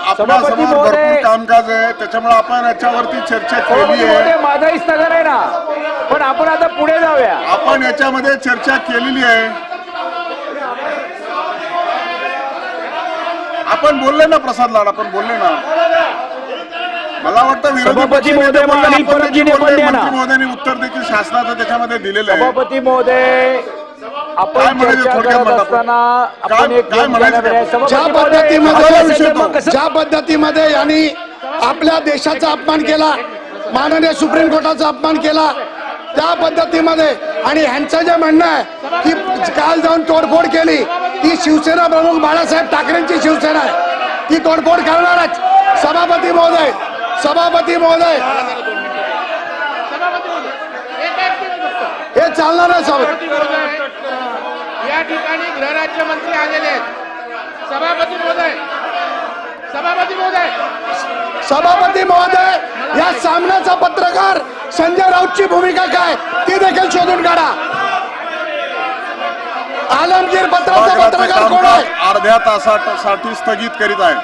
आपल्यासमोर भरपूर कामकाज आहे, त्याच्यामुळे आपण याच्यावरती चर्चा केली आहे. माझाही स्थगन आहे ना, पण आपण आता पुढे जाऊया. आपण याच्यामध्ये चर्चा केलेली आहे. आपण बोलले ना प्रसाद लाड, आपण बोलले ना. मला वाटतं विरोधी सभापती महोदय, मंत्री महोदयांनी उत्तर देखील शासनाचं त्याच्यामध्ये दिलेलं आहे. सभापती महोदय, आपण चर्चा करत असताना आपण एक ज्या पद्धतीमध्ये यांनी आपल्या देशाचा अपमान केला, माननीय सुप्रीम कोर्टाचा अपमान केला, त्या पद्धतीमध्ये आणि ह्यांचं जे म्हणणं आहे की काल जाऊन तोडफोड केली, ती शिवसेना प्रमुख बाळासाहेब ठाकरेंची शिवसेना आहे, ती तोडफोड करणारच. सभापती महोदय, सभापती महोदय, हे चालणार आहे. या ठिकाणी गृहराज्यमंत्री आलेले आहेत. सभापती महोदय, सभापती महोदय, सभापती महोदय, या सामन्याचा पत्रकार संजय राऊतची भूमिका काय ती देखील शोधून काढा. आलमगीर पत्राचा पत्रकार कोण आहे? अर्ध्या तासासाठी स्थगित करीत आहे.